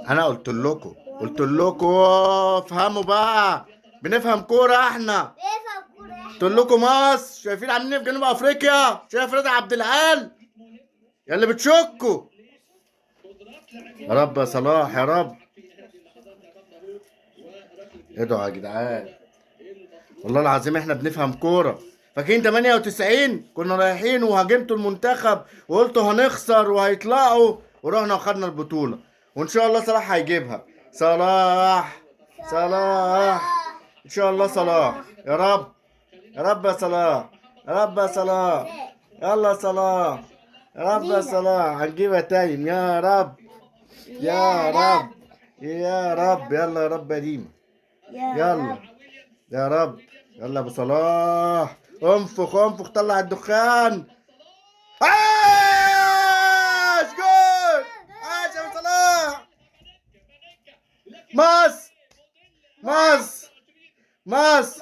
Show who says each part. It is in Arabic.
Speaker 1: انا قلت لكم افهموا بقى. بنفهم كوره احنا. قلت لكم مصر شايفين عاملين إيه في جنوب افريقيا؟ شايف رضا عبد العال يا اللي بتشكوا. يا رب يا صلاح يا رب. ادعوا يا جدعان، والله العظيم احنا بنفهم كوره. فاكرين 98 كنا رايحين وهاجمتوا المنتخب وقلتوا هنخسر وهيطلعوا، ورحنا وخدنا البطوله. وان شاء الله صلاح هيجيبها. صلاح، صلاح، ان شاء الله صلاح. يا رب، يا رب يا صلاح، يا رب يا صلاح. يلا يا صلاح، يا رب يا صلاح هنجيبها تايم يا رب. يا رب، يا رب، يلا يا رب يا ديما. يلا يا رب. يلا يا ابو صلاح، انفخ انفخ طلع الدخان. عاش جول، عاش يا ابو صلاح. مصر، مصر، مصر.